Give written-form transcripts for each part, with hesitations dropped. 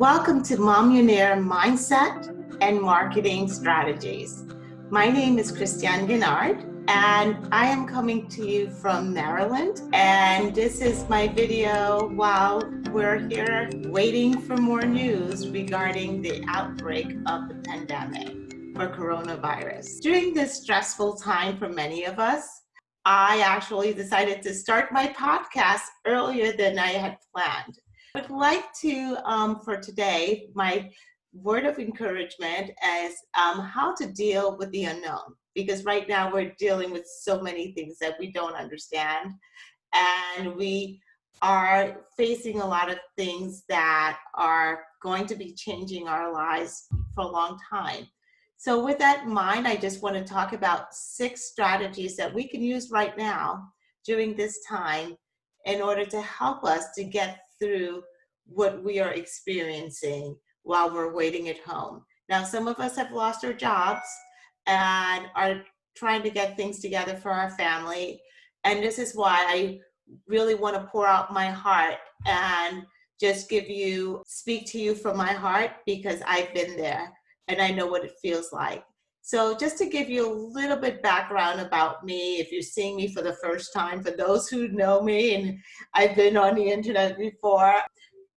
Welcome to Mommionaire Mindset and Marketing Strategies. My name is Christiane Guinard, and I am coming to you from Maryland. And this is my video while we're here waiting for more news regarding the outbreak of the pandemic for coronavirus. During this stressful time for many of us, I actually decided to start my podcast earlier than I had planned. I would like to, for today, my word of encouragement is how to deal with the unknown. Because right now we're dealing with so many things that we don't understand. And we are facing a lot of things that are going to be changing our lives for a long time. So with that in mind, I just want to talk about 6 strategies that we can use right now during this time in order to help us to get through what we are experiencing while we're waiting at home. Now, some of us have lost our jobs and are trying to get things together for our family. And this is why I really want to pour out my heart and just speak to you from my heart, because I've been there and I know what it feels like. So just to give you a little bit background about me, if you're seeing me for the first time, for those who know me and I've been on the internet before,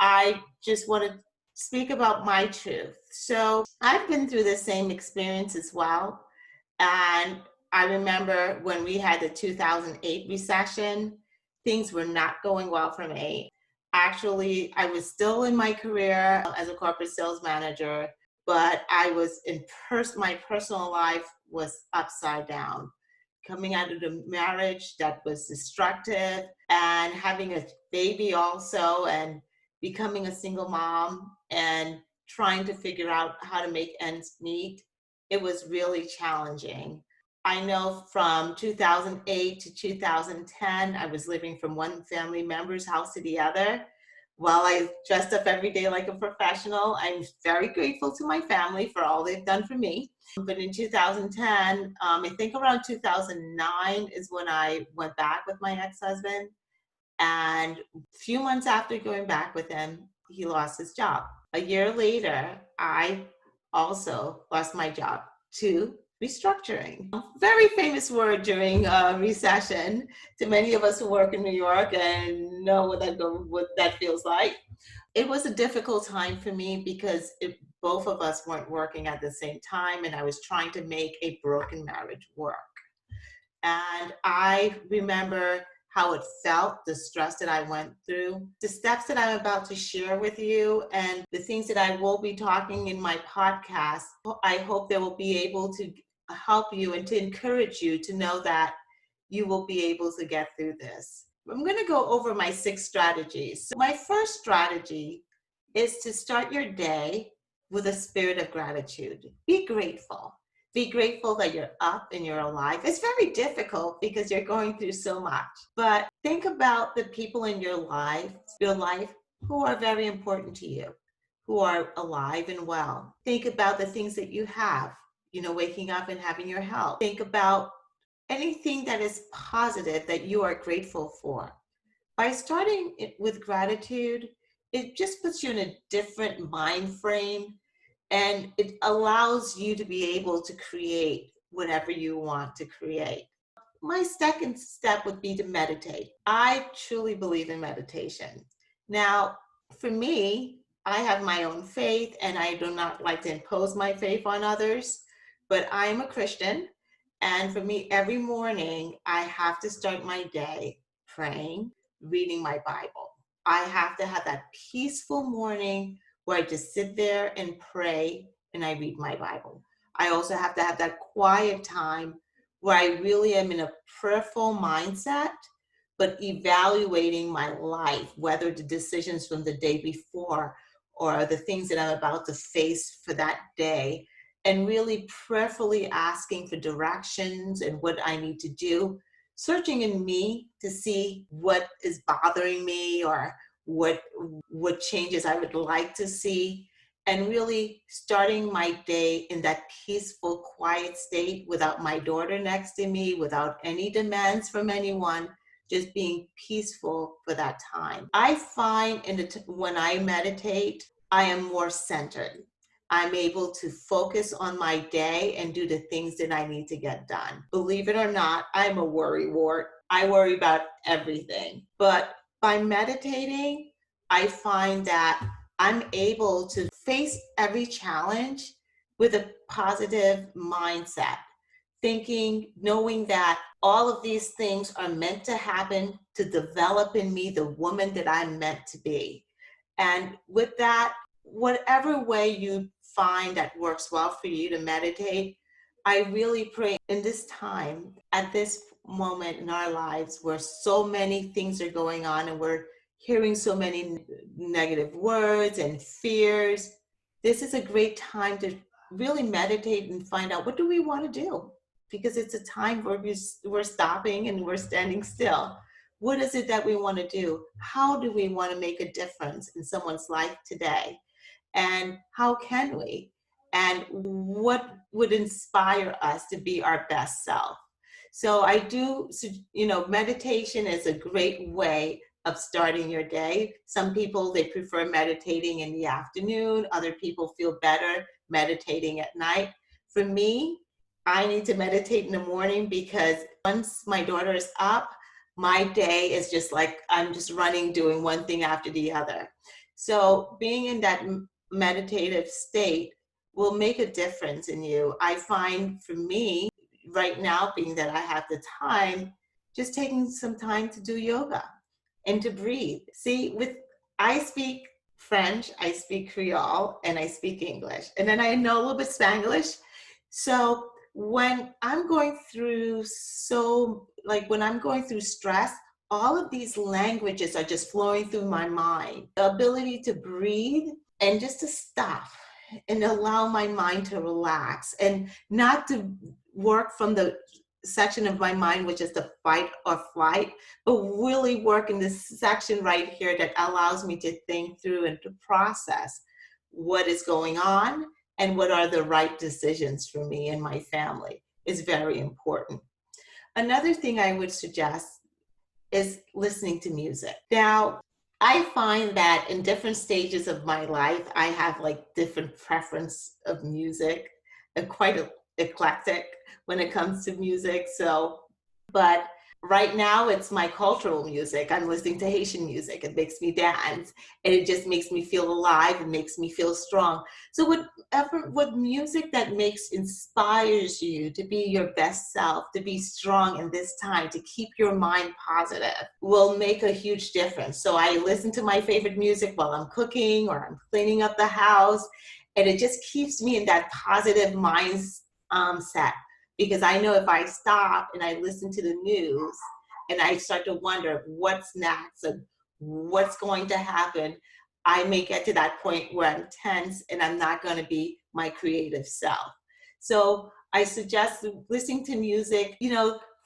I just want to speak about my truth. So I've been through the same experience as well. And I remember when we had the 2008 recession, things were not going well for me. Actually, I was still in my career as a corporate sales manager, but my personal life was upside down. Coming out of the marriage that was destructive and having a baby also, and becoming a single mom and trying to figure out how to make ends meet, it was really challenging. I know from 2008 to 2010, I was living from one family member's house to the other. While I dressed up every day like a professional, I'm very grateful to my family for all they've done for me. But in 2010, I think around 2009 is when I went back with my ex-husband. And a few months after going back with him, he lost his job. A year later, I also lost my job to restructuring. Very famous word during recession to many of us who work in New York and know what that feels like. It was a difficult time for me because both of us weren't working at the same time, and I was trying to make a broken marriage work. And I remember how it felt, the stress that I went through, the steps that I'm about to share with you, and the things that I will be talking in my podcast. I hope they will be able to help you and to encourage you to know that you will be able to get through this. I'm going to go over my 6 strategies. So my first strategy is to start your day with a spirit of gratitude. Be grateful. Be grateful that you're up and you're alive. It's very difficult because you're going through so much. But think about the people in your life who are very important to you, who are alive and well. Think about the things that you have, waking up and having your health. Think about anything that is positive that you are grateful for. By starting it with gratitude, it just puts you in a different mind frame, and it allows you to be able to create whatever you want to create. My second step would be to meditate. I truly believe in meditation. Now, for me, I have my own faith, and I do not like to impose my faith on others, but I am a Christian. And for me, every morning, I have to start my day praying, reading my Bible. I have to have that peaceful morning where I just sit there and pray and I read my Bible. I also have to have that quiet time where I really am in a prayerful mindset, but evaluating my life, whether the decisions from the day before or the things that I'm about to face for that day, and really prayerfully asking for directions and what I need to do, searching in me to see what is bothering me or what changes I would like to see, and really starting my day in that peaceful, quiet state without my daughter next to me, without any demands from anyone, just being peaceful for that time. I find when I meditate, I am more centered. I'm able to focus on my day and do the things that I need to get done. Believe it or not, I'm a worrywart. I worry about everything. But by meditating, I find that I'm able to face every challenge with a positive mindset, thinking, knowing that all of these things are meant to happen to develop in me the woman that I'm meant to be. And with that, whatever way you find that works well for you to meditate, I really pray in this time, at this moment in our lives where so many things are going on and we're hearing so many negative words and fears, this is a great time to really meditate and find out, what do we want to do? Because it's a time where we're stopping and we're standing still. What is it that we want to do? How do we want to make a difference in someone's life today? And how can we? And what would inspire us to be our best self? So I do, meditation is a great way of starting your day. Some people, they prefer meditating in the afternoon. Other people feel better meditating at night. For me, I need to meditate in the morning because once my daughter is up, my day is just like I'm just running, doing one thing after the other. So being in that meditative state will make a difference in you. I find for me right now, being that I have the time, just taking some time to do yoga and to breathe. See, I speak French, I speak Creole, and I speak English. And then I know a little bit Spanglish. So when I'm going through when I'm going through stress, all of these languages are just flowing through my mind. The ability to breathe and just to stop and allow my mind to relax and not to work from the section of my mind which is the fight or flight, but really work in this section right here that allows me to think through and to process what is going on and what are the right decisions for me and my family is very important. Another thing I would suggest is listening to music. Now, I find that in different stages of my life, I have like different preference of music, and quite eclectic when it comes to music. But right now it's my cultural music. I'm listening to Haitian music. It makes me dance and it just makes me feel alive and makes me feel strong. So what music that inspires you to be your best self, to be strong in this time, to keep your mind positive will make a huge difference. So I listen to my favorite music while I'm cooking or I'm cleaning up the house, and it just keeps me in that positive mindset. Because I know if I stop and I listen to the news and I start to wonder what's next and what's going to happen, I may get to that point where I'm tense and I'm not going to be my creative self. So I suggest listening to music,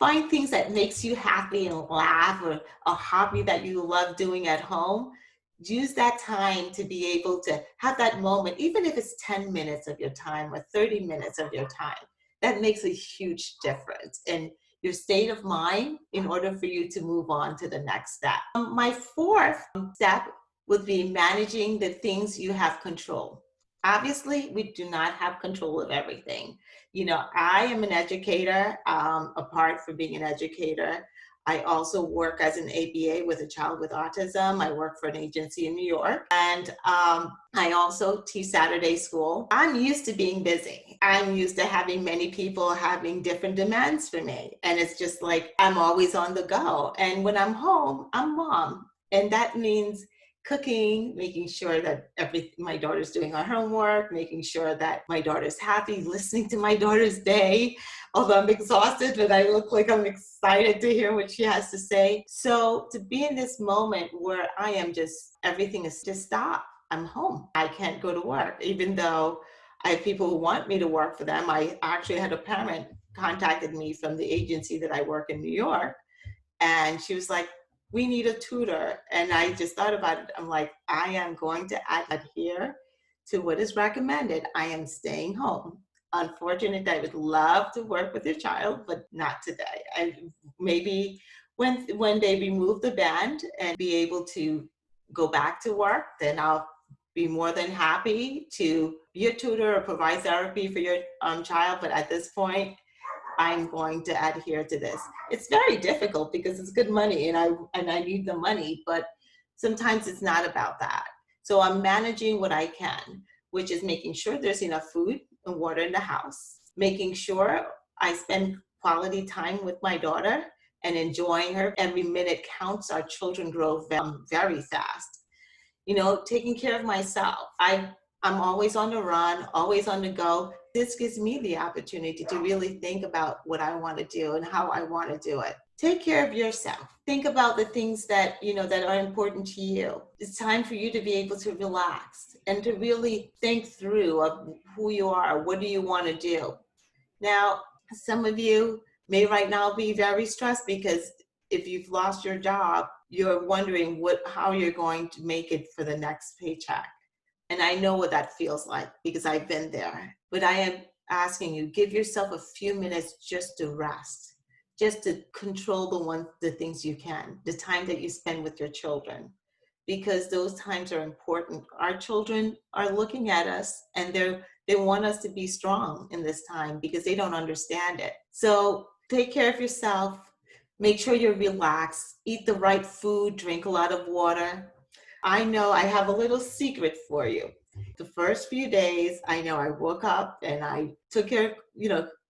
find things that makes you happy and laugh, or a hobby that you love doing at home. Use that time to be able to have that moment, even if it's 10 minutes of your time or 30 minutes of your time. That makes a huge difference in your state of mind in order for you to move on to the next step. My fourth step would be managing the things you have control. Obviously, we do not have control of everything. I am an educator. Apart from being an educator, I also work as an ABA with a child with autism. I work for an agency in New York. And I also teach Saturday school. I'm used to being busy. I'm used to having many people having different demands for me. And it's just like I'm always on the go. And when I'm home, I'm mom. And that means cooking, making sure that my daughter's doing her homework, making sure that my daughter's happy, listening to my daughter's day. Although I'm exhausted, but I look like I'm excited to hear what she has to say. So to be in this moment where I am everything is just stop. I'm home. I can't go to work, even though I have people who want me to work for them. I actually had a parent contacted me from the agency that I work in New York, and she was like, we need a tutor. And I just thought about it. I'm like, I am going to adhere to what is recommended. I am staying home. Unfortunately, I would love to work with your child, but not today. And maybe when they remove the band and be able to go back to work, then I'll be more than happy to be a tutor or provide therapy for your child, but at this point, I'm going to adhere to this. It's very difficult because it's good money and I need the money, but sometimes it's not about that. So I'm managing what I can, which is making sure there's enough food and water in the house, making sure I spend quality time with my daughter and enjoying her. Every minute counts. Our children grow very fast. Taking care of myself. I'm always on the run, always on the go. This gives me the opportunity to really think about what I want to do and how I want to do it. Take care of yourself. Think about the things that are important to you. It's time for you to be able to relax and to really think through of who you are. What do you want to do? Now, some of you may right now be very stressed because if you've lost your job, you're wondering how you're going to make it for the next paycheck. And I know what that feels like because I've been there. But I am asking you, give yourself a few minutes just to rest, just to control the things you can, the time that you spend with your children, because those times are important. Our children are looking at us and they want us to be strong in this time because they don't understand it. So take care of yourself. Make sure you're relaxed, eat the right food, drink a lot of water. I know I have a little secret for you. The first few days, I know I woke up and I took care,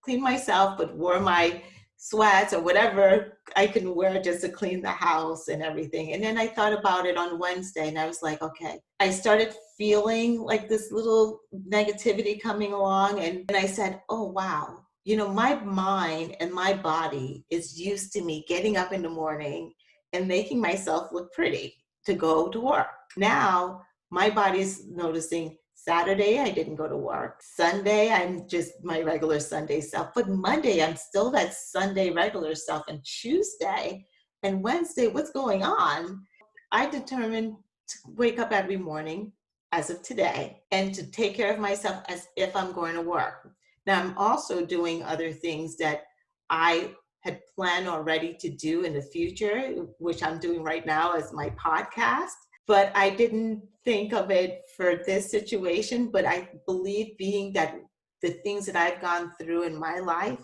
cleaned myself, but wore my sweats or whatever I can wear just to clean the house and everything. And then I thought about it on Wednesday and I was like, okay, I started feeling like this little negativity coming along. And I said, oh, wow. My mind and my body is used to me getting up in the morning and making myself look pretty to go to work. Now, my body's noticing Saturday, I didn't go to work. Sunday, I'm just my regular Sunday self. But Monday, I'm still that Sunday regular self. And Tuesday and Wednesday, what's going on? I determined to wake up every morning as of today and to take care of myself as if I'm going to work. Now, I'm also doing other things that I had planned already to do in the future, which I'm doing right now as my podcast. But I didn't think of it for this situation. But I believe being that the things that I've gone through in my life,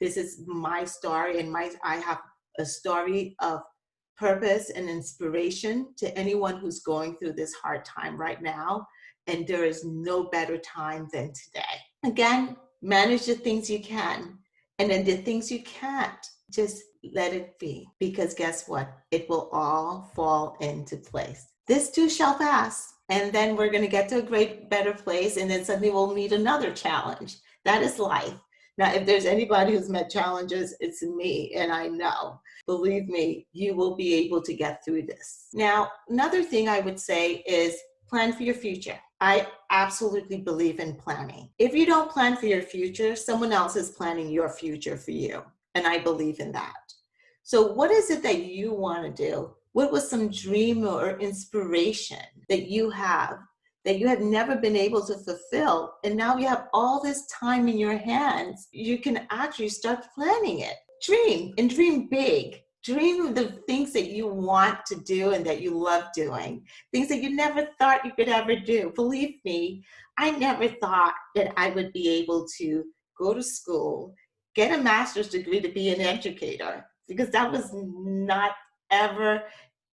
this is my story and I have a story of purpose and inspiration to anyone who's going through this hard time right now. And there is no better time than today. Again, manage the things you can. And then the things you can't, just let it be. Because guess what? It will all fall into place. This too shall pass. And then we're going to get to a better place. And then suddenly we'll meet another challenge. That is life. Now, if there's anybody who's met challenges, it's me. And I know, believe me, you will be able to get through this. Now, another thing I would say is plan for your future. I absolutely believe in planning. If you don't plan for your future, someone else is planning your future for you. And I believe in that. So what is it that you want to do? What was some dream or inspiration that you have never been able to fulfill? And now you have all this time in your hands. You can actually start planning it. Dream and dream big. Dream of the things that you want to do and that you love doing. Things that you never thought you could ever do. Believe me, I never thought that I would be able to go to school, get a master's degree to be an educator, because that was not ever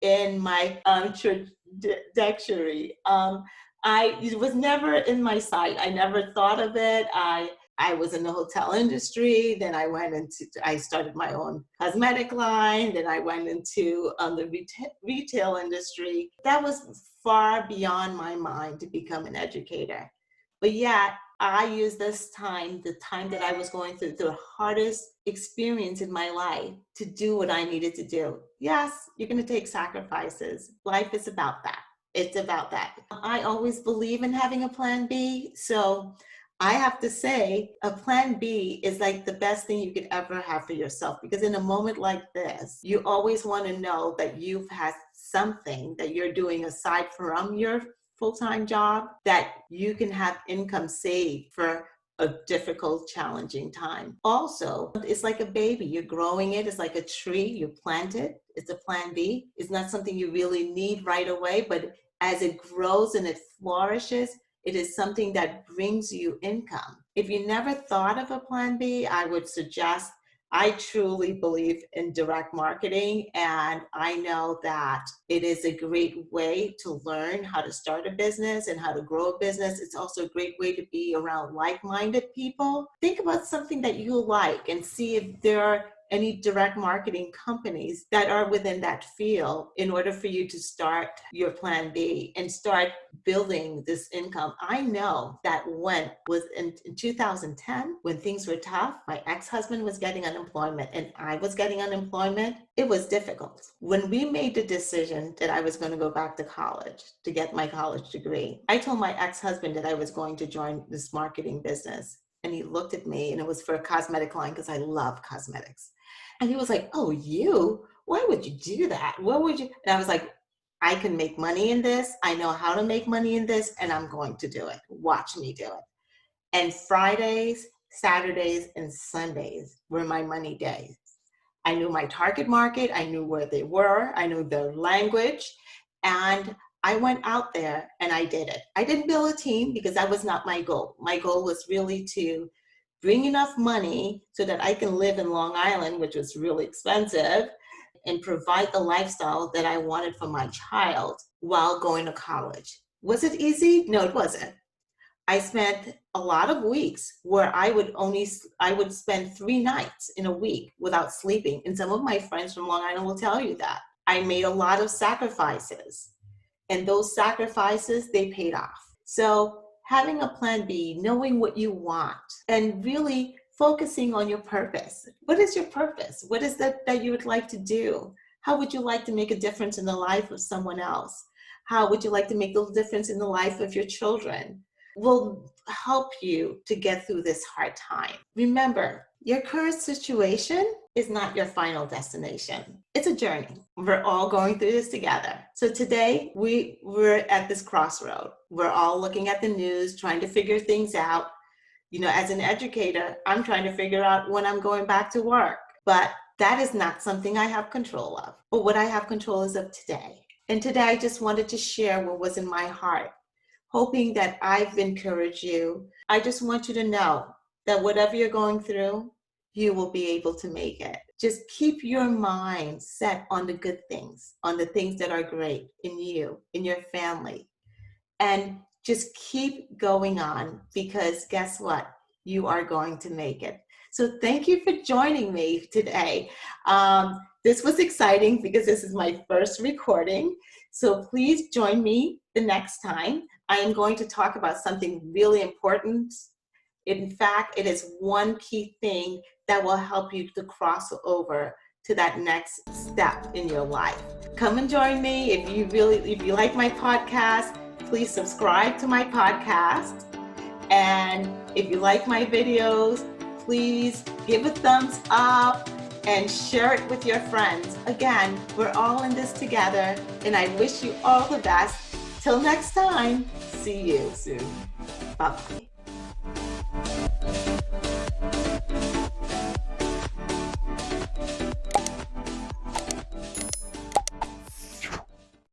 in my trajectory. It was never in my sight. I never thought of it. I was in the hotel industry. Then I started my own cosmetic line. Then I went into the retail industry. That was far beyond my mind to become an educator. But yet I used this time, the time that I was going through the hardest experience in my life, to do what I needed to do. Yes, you're going to take sacrifices. Life is about that. It's about that. I always believe in having a plan B. So I have to say, a plan B is like the best thing you could ever have for yourself, because in a moment like this, you always want to know that you've had something that you're doing aside from your full-time job, that you can have income saved for a difficult, challenging time. Also, it's like a baby. You're growing it. It's like a tree. You plant it. It's a plan B. It's not something you really need right away, but as it grows and it flourishes, it is something that brings you income. If you never thought of a plan B, I would suggest, I truly believe in direct marketing, and I know that it is a great way to learn how to start a business and how to grow a business. It's also a great way to be around like-minded people. Think about something that you like and see if there are any direct marketing companies that are within that field in order for you to start your plan B and start building this income. I know that when was in 2010, when things were tough, my ex-husband was getting unemployment and I was getting unemployment. It was difficult. When we made the decision that I was going to go back to college to get my college degree, I told my ex-husband that I was going to join this marketing business. And he looked at me, and it was for a cosmetic line because I love cosmetics. And he was like, "Oh, you? Why would you do that? What would you?" And I was like, "I can make money in this. I know how to make money in this, and I'm going to do it. Watch me do it." And Fridays, Saturdays, and Sundays were my money days. I knew my target market. I knew where they were. I knew their language. And I went out there and I did it. I didn't build a team because that was not my goal. My goal was really to bring enough money so that I can live in Long Island, which was really expensive, and provide the lifestyle that I wanted for my child while going to college. Was it easy? No, it wasn't. I spent a lot of weeks where I would spend 3 nights in a week without sleeping. And some of my friends from Long Island will tell you that. I made a lot of sacrifices, and those sacrifices, they paid off. So having a plan B, knowing what you want, and really focusing on your purpose. What is your purpose? What is that you would like to do? How would you like to make a difference in the life of someone else? How would you like to make a difference in the life of your children? Will help you to get through this hard time. Remember, your current situation is not your final destination. It's a journey. We're all going through this together. So today we're at this crossroad. We're all looking at the news, trying to figure things out. You know, as an educator, I'm trying to figure out when I'm going back to work. But that is not something I have control of. But what I have control is of today. And today I just wanted to share what was in my heart, hoping that I've encouraged you. I just want you to know that whatever you're going through, you will be able to make it. Just keep your mind set on the good things, on the things that are great in you, in your family. And just keep going on, because guess what? You are going to make it. So thank you for joining me today. This was exciting because this is my first recording. So please join me the next time. I am going to talk about something really important. In fact, it is one key thing that will help you to cross over to that next step in your life. Come and join me. If you like my podcast, please subscribe to my podcast. And if you like my videos, please give a thumbs up and share it with your friends. Again, we're all in this together, and I wish you all the best. Till next time, see you soon. Bye-bye.